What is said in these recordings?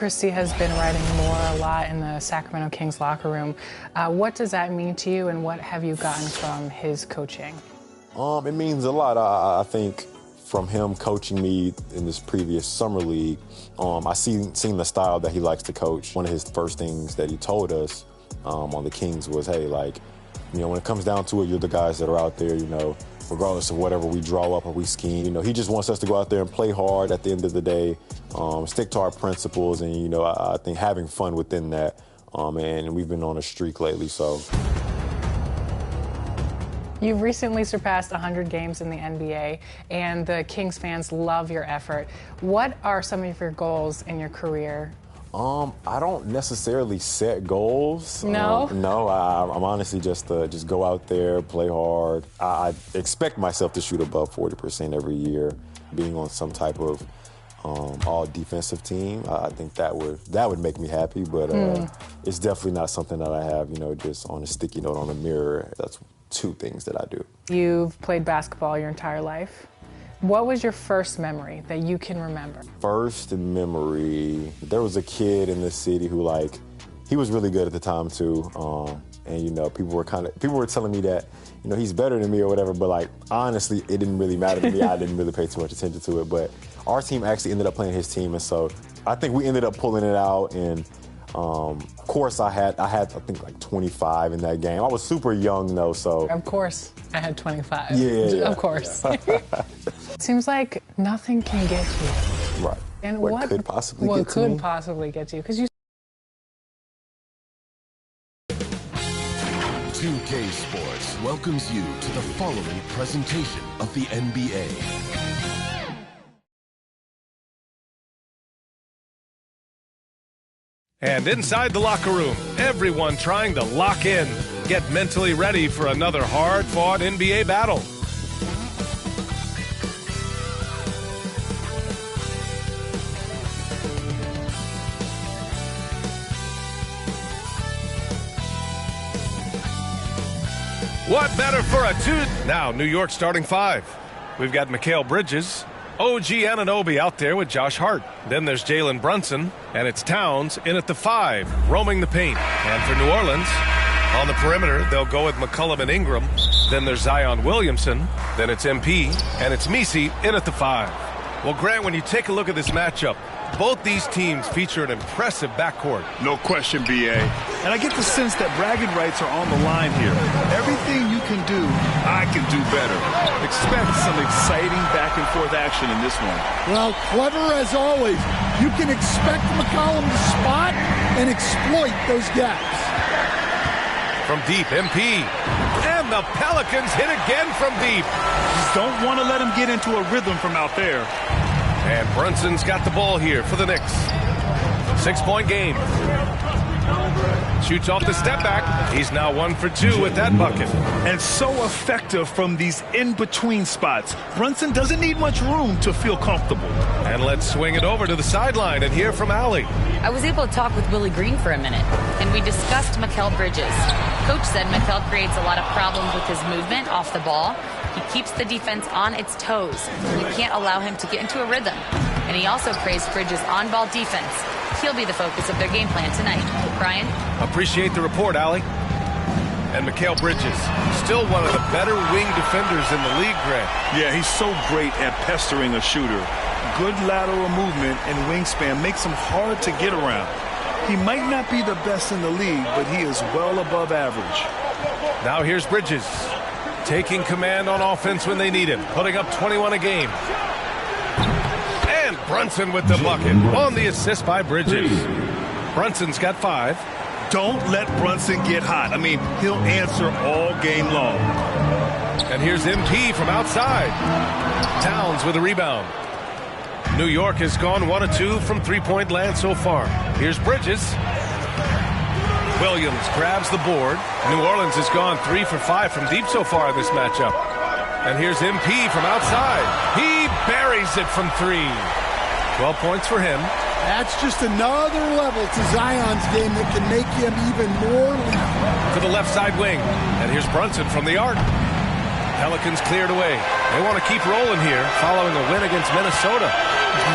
Christie has been writing more a lot in the Sacramento Kings locker room. What does that mean to you, and what have you gotten from his coaching? It means a lot. I think from him coaching me in this previous summer league, I seen the style that he likes to coach. One of his first things that he told us on the Kings was, hey, like, when it comes down to it, you're the guys that are out there, regardless of whatever we draw up or we scheme. He just wants us to go out there and play hard at the end of the day, stick to our principles, and, I think having fun within that. And we've been on a streak lately, so. You've recently surpassed 100 games in the NBA, and the Kings fans love your effort. What are some of your goals in your career? I don't necessarily set goals. No? No, I'm honestly just go out there, play hard. I expect myself to shoot above 40% every year, being on some type of all-defensive team. I think that would make me happy, but it's definitely not something that I have, just on a sticky note on a mirror. That's two things that I do. You've played basketball your entire life. What was your first memory that you can remember? First memory, there was a kid in the city who, he was really good at the time too. And people were telling me that, he's better than me or whatever, but honestly, it didn't really matter to me. I didn't really pay too much attention to it, but our team actually ended up playing his team, and so I think we ended up pulling it out. And of course, I think 25 in that game. I was super young though, so. Of course, I had 25. Yeah. Of course. Yeah. It seems like nothing can get you. Right. And what could possibly get to me? What could possibly get you? Because you. 2K Sports welcomes you to the following presentation of the NBA. And inside the locker room, everyone trying to lock in, get mentally ready for another hard-fought NBA battle. What better for a two? Now, New York starting five. We've got Mikal Bridges, OG Anunoby out there with Josh Hart. Then there's Jalen Brunson, and it's Towns in at the 5, roaming the paint. And for New Orleans, on the perimeter, they'll go with McCollum and Ingram. Then there's Zion Williamson. Then it's MP, and it's Messi in at the 5. Well, Grant, when you take a look at this matchup, both these teams feature an impressive backcourt. No question, B.A. And I get the sense that bragging rights are on the line here. Everything you can do, I can do better. Expect some exciting back-and-forth action in this one. Well, clever as always. You can expect McCollum to spot and exploit those gaps. From deep, MP. And the Pelicans hit again from deep. Just don't want to let him get into a rhythm from out there. And Brunson's got the ball here for the Knicks. 6-point game. Shoots off the step back. He's now 1 for 2 with that bucket. And so effective from these in-between spots. Brunson doesn't need much room to feel comfortable. And let's swing it over to the sideline and hear from Allie. I was able to talk with Willie Green for a minute, and we discussed Mikal Bridges. Coach said Mikal creates a lot of problems with his movement off the ball. He keeps the defense on its toes. You can't allow him to get into a rhythm. And he also praised Bridges' on-ball defense. He'll be the focus of their game plan tonight. Brian? Appreciate the report, Allie. And Mikal Bridges, still one of the better wing defenders in the league, Grant. Yeah, he's so great at pestering a shooter. Good lateral movement and wingspan makes him hard to get around. He might not be the best in the league, but he is well above average. Now here's Bridges, taking command on offense when they need him, putting up 21 a game. And Brunson with the bucket on the assist by Bridges. Brunson's got 5. Don't let Brunson get hot. I mean, he'll answer all game long. And here's MP from outside. Towns with a rebound. New York has gone 1 of 2 from three-point land so far. Here's Bridges. Williams grabs the board. New Orleans has gone 3 for 5 from deep so far in this matchup. And here's MP from outside. He buries it from 3. 12 points for him. That's just another level to Zion's game that can make him even more lethal. To the left side wing. And here's Brunson from the arc. Pelicans cleared away. They want to keep rolling here following a win against Minnesota.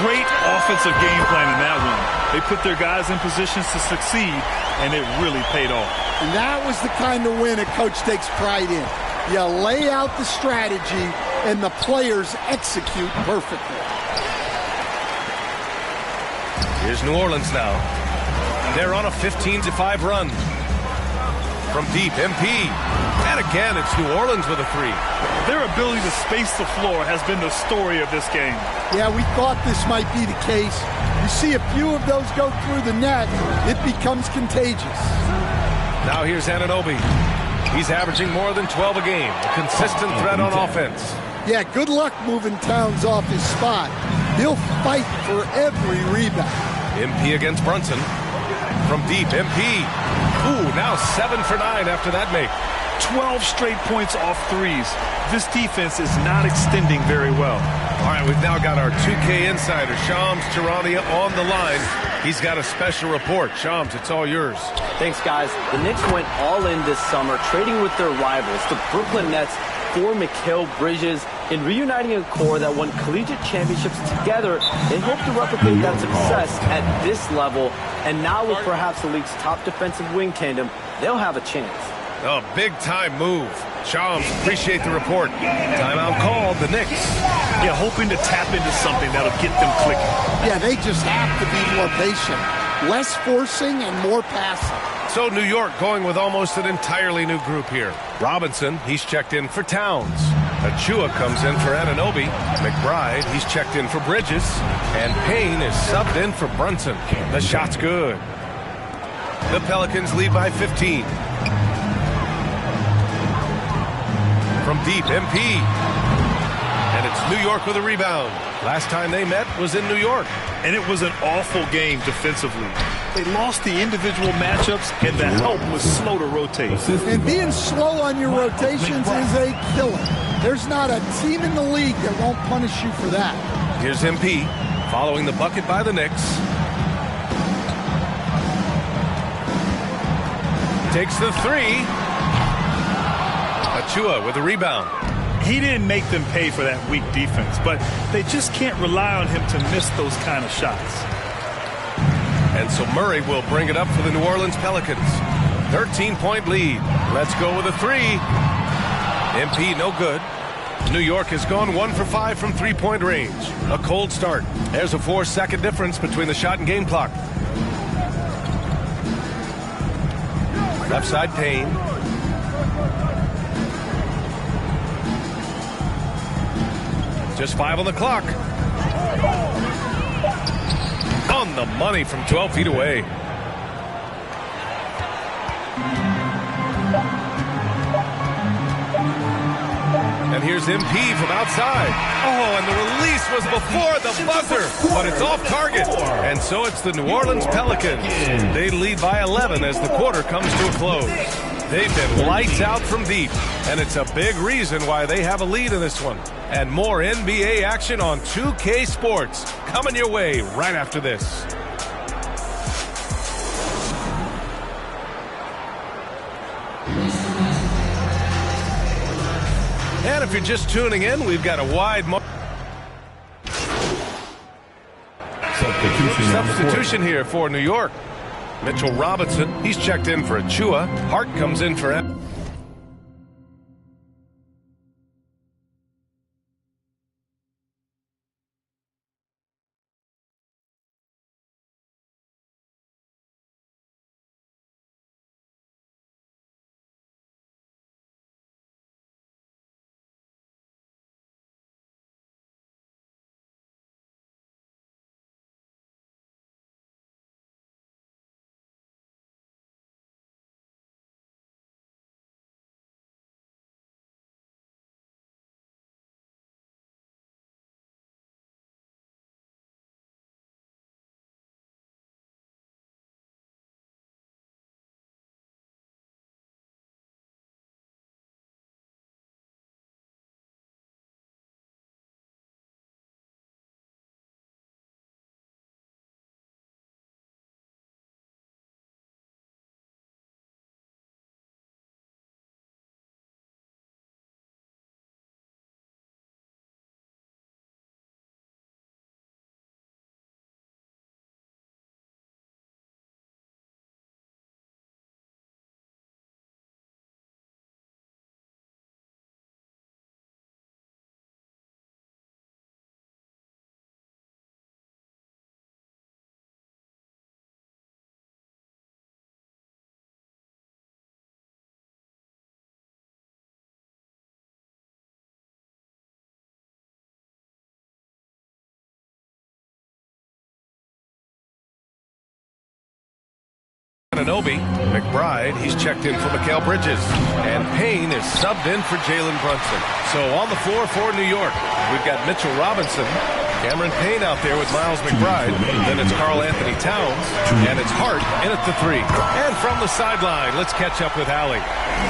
Great offensive game plan in that one. They put their guys in positions to succeed, and it really paid off. And that was the kind of win a coach takes pride in. You lay out the strategy, and the players execute perfectly. Here's New Orleans now. They're on a 15-5 run. From deep, MP. And again, it's New Orleans with a three. Their ability to space the floor has been the story of this game. Yeah, we thought this might be the case. You see a few of those go through the net, it becomes contagious. Now here's Anunoby. He's averaging more than 12 a game. A consistent threat on offense. Yeah, good luck moving Towns off his spot. He'll fight for every rebound. MP against Brunson. From deep, MP. Ooh, now 7 for 9 after that make. 12 straight points off threes. This defense is not extending very well. All right, we've now got our 2K insider, Shams Charania, on the line. He's got a special report. Shams, it's all yours. Thanks, guys. The Knicks went all in this summer, trading with their rivals, the Brooklyn Nets, for Mikal Bridges, in reuniting a core that won collegiate championships together. They hope to replicate that success at this level, and now with perhaps the league's top defensive wing tandem, they'll have a chance. A big-time move. Shams, appreciate the report. Timeout called, the Knicks. Yeah, hoping to tap into something that'll get them clicking. Yeah, they just have to be more patient. Less forcing and more passing. So New York going with almost an entirely new group here. Robinson, he's checked in for Towns. Achua comes in for Anunoby. McBride, he's checked in for Bridges. And Payne is subbed in for Brunson. The shot's good. The Pelicans lead by 15. From deep, MP. And it's New York with a rebound. Last time they met was in New York. And it was an awful game defensively. They lost the individual matchups, and the help was slow to rotate. And being slow on your rotations is a killer. There's not a team in the league that won't punish you for that. Here's MP, following the bucket by the Knicks. Takes the three. Achua with a rebound. He didn't make them pay for that weak defense, but they just can't rely on him to miss those kind of shots. And so Murray will bring it up for the New Orleans Pelicans. 13-point lead. Let's go with a three. MP no good. New York has gone 1 for 5 from three-point range. A cold start. There's a 4-second difference between the shot and game clock. Left side Payne. Just 5 on the clock. On the money from 12 feet away. And here's MP from outside. Oh, and the release was before the buzzer, but it's off target. And so it's the New Orleans Pelicans. They lead by 11 as the quarter comes to a close. They've been lights out from deep, and it's a big reason why they have a lead in this one. And more NBA action on 2K Sports coming your way right after this. And if you're just tuning in, we've got a wide substitution here for New York. Mitchell Robinson, he's checked in for Achua. Hart comes in for Anunoby. McBride, he's checked in for Mikal Bridges. And Payne is subbed in for Jalen Brunson. So on the floor for New York, we've got Mitchell Robinson, Cameron Payne out there with Miles McBride. Then it's Karl Anthony Towns. And it's Hart in at the 3. And from the sideline, let's catch up with Allie.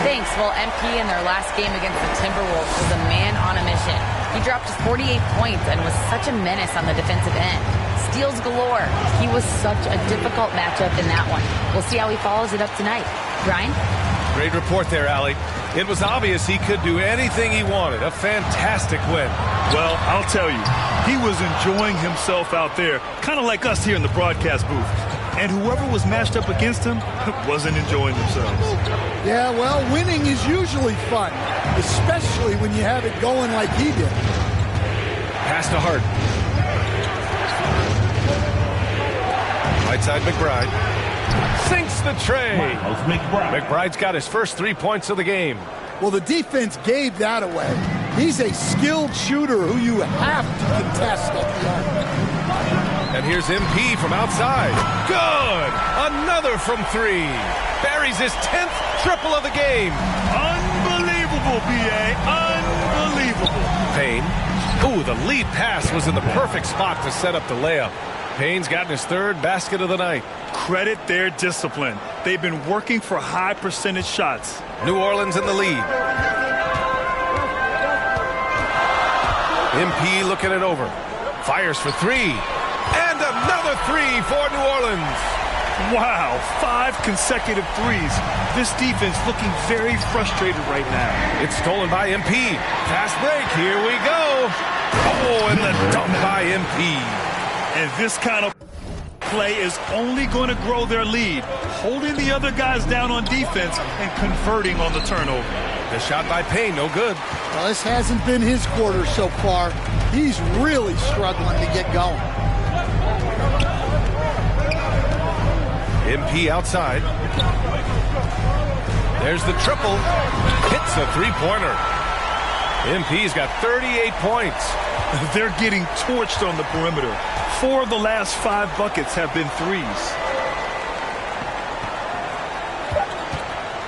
Thanks. Well, MP in their last game against the Timberwolves was a man on a mission. He dropped 48 points and was such a menace on the defensive end. Steals galore. He was such a difficult matchup in that one. We'll see how he follows it up tonight. Brian? Great report there, Allie. It was obvious he could do anything he wanted. A fantastic win. Well, I'll tell you, he was enjoying himself out there, kind of like us here in the broadcast booth. And whoever was matched up against him wasn't enjoying themselves. Yeah, well, winning is usually fun, especially when you have it going like he did. Pass to Hart. Right side McBride. Sinks the tray. McBride's got his first 3 points of the game. Well, the defense gave that away. He's a skilled shooter who you have to contest at the arc. And here's MP from outside. Good! Another from 3. Buries his 10th triple of the game. Unbelievable, B.A. Unbelievable. Payne. Ooh, the lead pass was in the perfect spot to set up the layup. Payne's gotten his 3rd basket of the night. Credit their discipline. They've been working for high percentage shots. New Orleans in the lead. MP looking it over. Fires for 3. And another 3 for New Orleans. Wow, 5 consecutive threes. This defense looking very frustrated right now. It's stolen by MP. Fast break. Here we go. Oh, and the dunk by MP. And this kind of play is only going to grow their lead, holding the other guys down on defense and converting on the turnover. The shot by Payne, no good. Well, this hasn't been his quarter so far. He's really struggling to get going. MP outside. There's the triple. Hits a three-pointer. MP's got 38 points. They're getting torched on the perimeter. 4 of the last 5 buckets have been threes.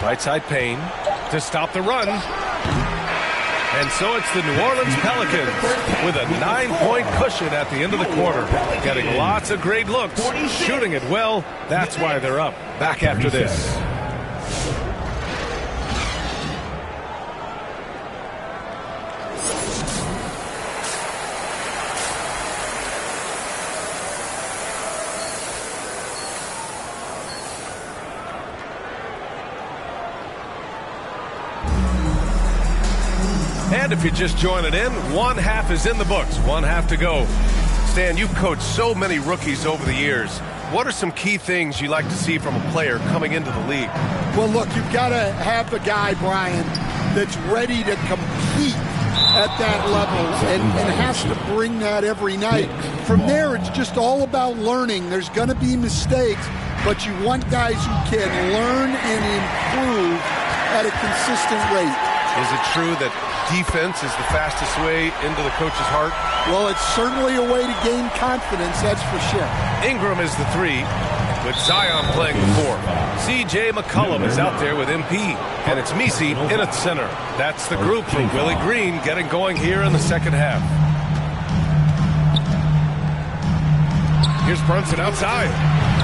Right side Payne to stop the run. And so it's the New Orleans Pelicans with a 9-point cushion at the end of the quarter. Getting lots of great looks, shooting it well. That's why they're up. Back after this. And if you're just joining in, 1 half is in the books, 1 half to go. Stan, you've coached so many rookies over the years. What are some key things you like to see from a player coming into the league? Well, look, you've got to have the guy, Brian, that's ready to compete at that level and has to bring that every night. From there, it's just all about learning. There's going to be mistakes, but you want guys who can learn and improve at a consistent rate. Is it true that defense is the fastest way into the coach's heart? Well, it's certainly a way to gain confidence, that's for sure. Ingram is the 3, with Zion playing the 4. C.J. McCollum is out there with MP, and it's Misi in at center. That's the group for Willie Green getting going here in the second half. Here's Brunson outside.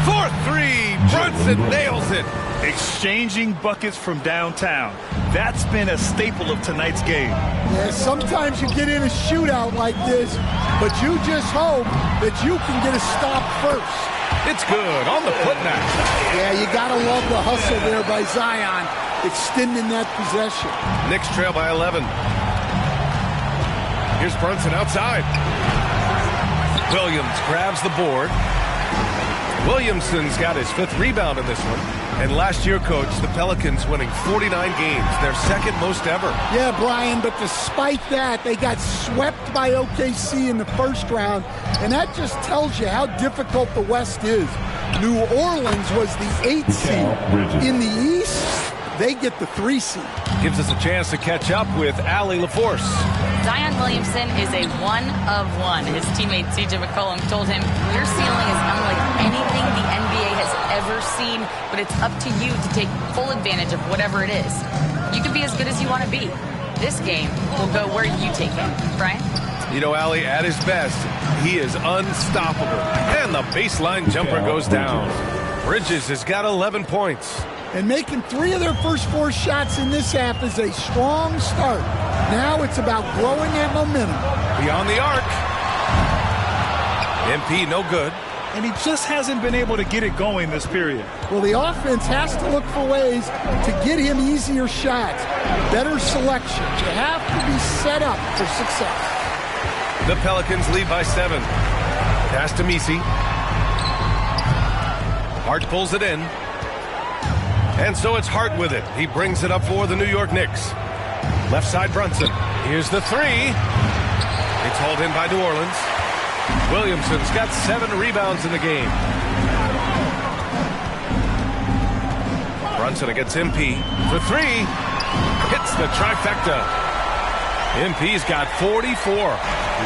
4-3. Brunson nails it. Exchanging buckets from downtown. That's been a staple of tonight's game. Yeah, sometimes you get in a shootout like this, but you just hope that you can get a stop first. It's good on the putback. Yeah, you got to love the hustle there by Zion, extending that possession. Knicks trail by 11. Here's Brunson outside. Williams grabs the board. Williamson's got his 5th rebound in this one. And last year, Coach, the Pelicans winning 49 games, their second most ever. Yeah, Brian, but despite that, they got swept by OKC in the first round, and that just tells you how difficult the West is. New Orleans was the 8th seed. In the East, they get the 3 seed. Gives us a chance to catch up with Allie LaForce. Zion Williamson is a 1 of 1. His teammate C.J. McCollum told him, "Your ceiling is unlike anything the NBA has ever your scene, but it's up to you to take full advantage of whatever it is. You can be as good as you want to be. This game will go where you take it. Brian? You know, Allie, at his best, he is unstoppable. And the baseline jumper goes down. Bridges has got 11 points. And making 3 of their first 4 shots in this half is a strong start. Now it's about growing that momentum. Beyond the arc. MP no good. And he just hasn't been able to get it going this period. Well, the offense has to look for ways to get him easier shots, better selection. You have to be set up for success. The Pelicans lead by 7. Pass to Misi. Hart pulls it in. And so it's Hart with it. He brings it up for the New York Knicks. Left side Brunson. Here's the 3. It's hauled in by New Orleans. Williamson's got 7 rebounds in the game. Brunson against MP. For 3. Hits the trifecta. MP's got 44.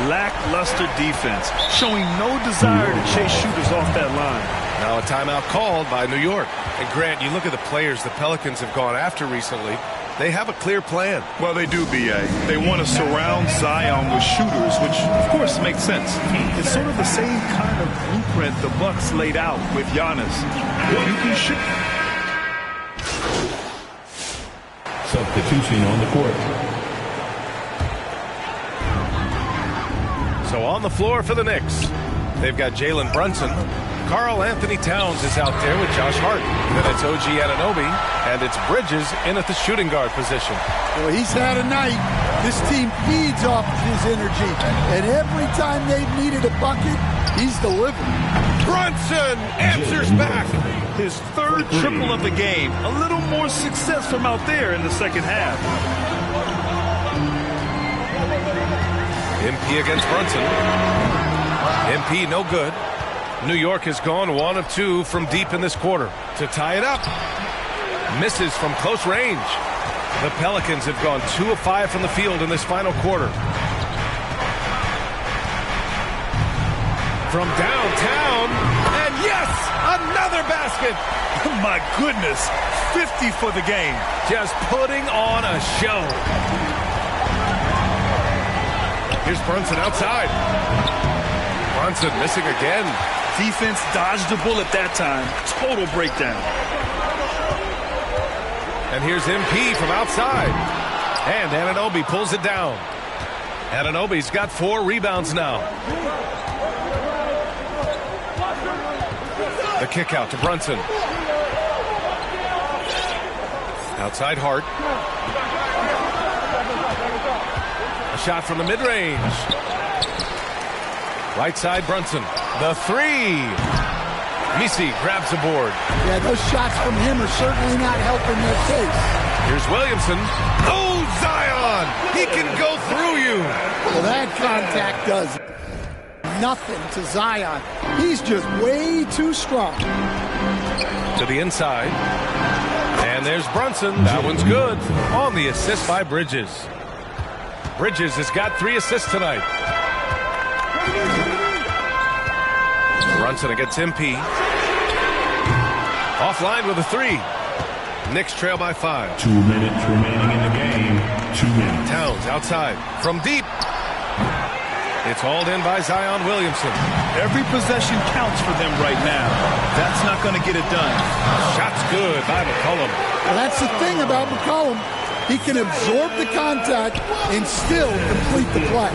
Lackluster defense, showing no desire to chase shooters off that line. Now a timeout called by New York. And Grant, you look at the players the Pelicans have gone after recently. They have a clear plan. Well, they do, B.A. They want to surround Zion with shooters, which, of course, makes sense. It's sort of the same kind of blueprint the Bucks laid out with Giannis. If you can shoot. Substitution on the court. So on the floor for the Knicks, they've got Jalen Brunson. Karl Anthony Towns is out there with Josh Hart. Then it's OG Anunoby, and it's Bridges in at the shooting guard position. Well, he's had a night. This team feeds off of his energy, and every time they've needed a bucket, he's delivered. Brunson answers back. His 3rd triple of the game. A little more success from out there in the second half. MP against Brunson. MP no good. New York has gone 1 of 2 from deep in this quarter to tie it up. Misses from close range. The Pelicans have gone 2 of 5 from the field in this final quarter. From downtown, and yes, another basket. My goodness, 50 for the game. Just putting on a show. Here's Brunson outside. Brunson missing again. Defense dodged a bullet that time. Total breakdown. And here's MP from outside. And Anunoby pulls it down. Anunoby's got 4 rebounds now. The kick out to Brunson. Outside Hart. A shot from the mid-range. Right side Brunson. The 3. Misi grabs the board. Yeah, those shots from him are certainly not helping their case. Here's Williamson. Oh, Zion! He can go through you. Well, that contact does nothing to Zion. He's just way too strong. To the inside. And there's Brunson. That one's good. On the assist by Bridges. Bridges has got 3 assists tonight. Brunson against MP. Offline with a 3. Knicks trail by 5. 2 minutes remaining in the game. 2 minutes. Towns outside from deep. It's hauled in by Zion Williamson. Every possession counts for them right now. That's not going to get it done. Shot's good by McCollum. Well, that's the thing about McCollum. He can absorb the contact and still complete the play.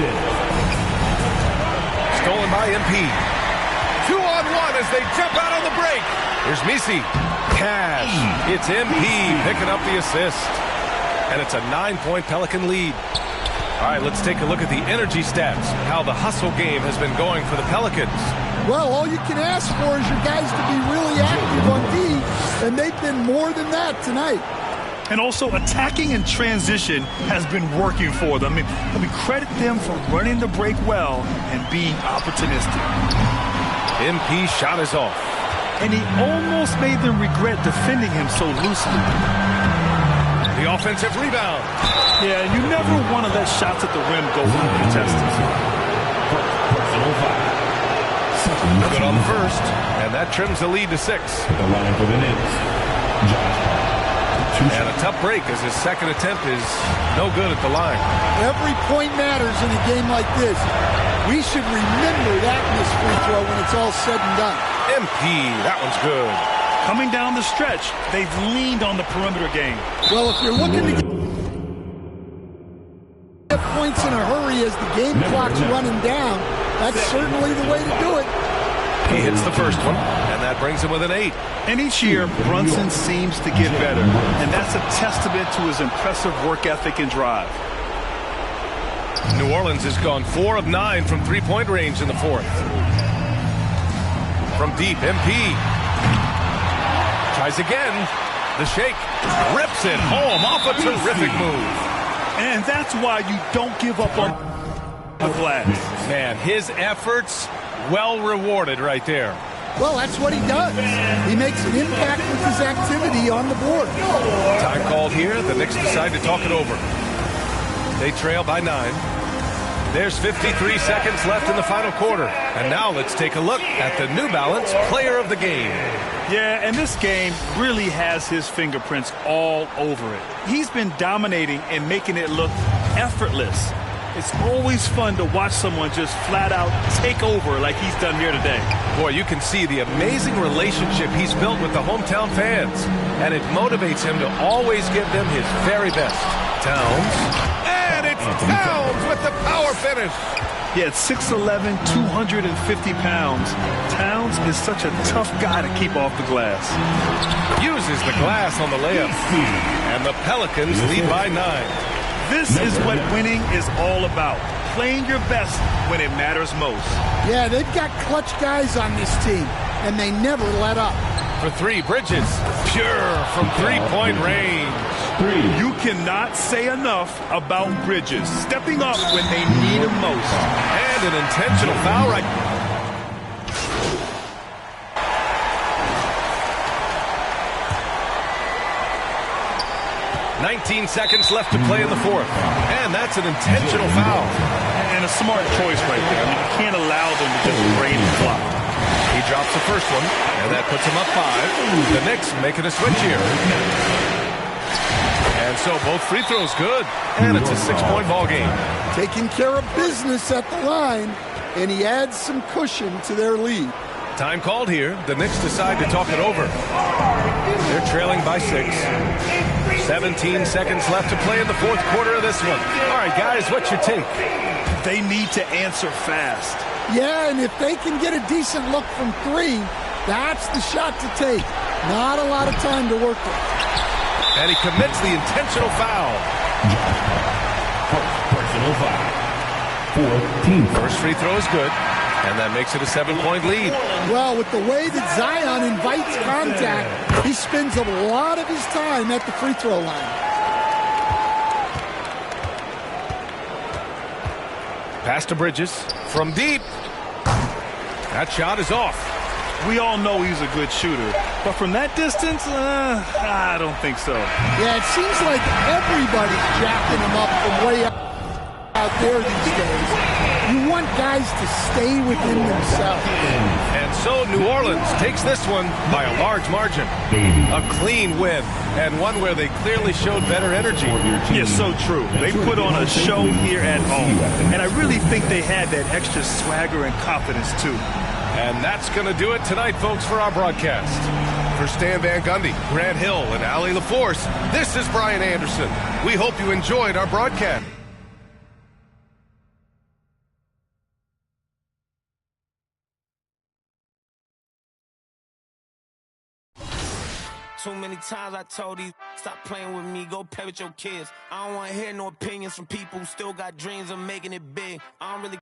Stolen by MP. 2-on-1 as they jump out on the break. Here's Misi. Cash. It's MP picking up the assist. And it's a 9-point Pelican lead. All right, let's take a look at the energy stats. How the hustle game has been going for the Pelicans. Well, all you can ask for is your guys to be really active on D, and they've been more than that tonight. And also, attacking in transition has been working for them. I mean, credit them for running the break well and being opportunistic. MP shot is off. And he almost made them regret defending him so loosely. The offensive rebound. Yeah, you never want to let shots at the rim go uncontested. Good on the first, and that trims the lead to 6. At the line for the Knicks, Josh Hart. And a tough break as his second attempt is no good at the line. Every point matters in a game like this. We should remember that in this free throw when it's all said and done. MP, that one's good. Coming down the stretch, they've leaned on the perimeter game. Well, if you're looking to get points in a hurry as the game clock's running down, that's certainly the way to do it. He hits the first one, and that brings him with an 8. And each year, Brunson seems to get better, and that's a testament to his impressive work ethic and drive. New Orleans has gone 4 of 9 from three-point range in the fourth. From deep, MP tries again. The shake rips it home off a terrific move. And that's why you don't give up on the glass. Man, his efforts well rewarded right there. Well, that's what he does. He makes an impact with his activity on the board. Time called here. The Knicks decide to talk it over. They trail by 9. There's 53 seconds left in the final quarter. And now let's take a look at the New Balance Player of the Game. Yeah, and this game really has his fingerprints all over it. He's been dominating and making it look effortless. It's always fun to watch someone just flat out take over like he's done here today. Boy, you can see the amazing relationship he's built with the hometown fans. And it motivates him to always give them his very best. Towns. And it's Towns with the power finish. Yeah, at 6'11", 250 pounds, Towns is such a tough guy to keep off the glass. Uses the glass on the layup. And the Pelicans lead by 9. This is what winning is all about. Playing your best when it matters most. Yeah, they've got clutch guys on this team, and they never let up. For 3, Bridges. Pure from three-point range. You cannot say enough about Bridges. Stepping up when they need him most. And an intentional foul right. 19 seconds left to play in the fourth. And that's an intentional foul. And a smart choice right there. I mean, you can't allow them to just drain the clock. He drops the first one, and that puts him up 5. The Knicks making a switch here. And so both free throws good, and it's a 6-point ball game. Taking care of business at the line, and he adds some cushion to their lead. Time called here. The Knicks decide to talk it over. They're trailing by 6. 17 seconds left to play in the fourth quarter of this one. All right, guys, what's your take? They need to answer fast. Yeah, and if they can get a decent look from 3, that's the shot to take. Not a lot of time to work with. And he commits the intentional foul. Personal foul. 14. First free throw is good, and that makes it a 7-point lead. Well, with the way that Zion invites contact, he spends a lot of his time at the free throw line. Pass to Bridges from deep. That shot is off. We all know he's a good shooter, but from that distance, I don't think so. Yeah, it seems like everybody's jacking him up from way out there these days. You want guys to stay within themselves. And so New Orleans takes this one by a large margin. A clean win, and one where they clearly showed better energy. Yeah, so true. They put on a show here at home, and I really think they had that extra swagger and confidence, too. And that's going to do it tonight, folks, for our broadcast. For Stan Van Gundy, Grant Hill, and Allie LaForce, this is Brian Anderson. We hope you enjoyed our broadcast. Too many times I told these, stop playing with me, go play with your kids. I don't want to hear no opinions from people who still got dreams of making it big. I don't really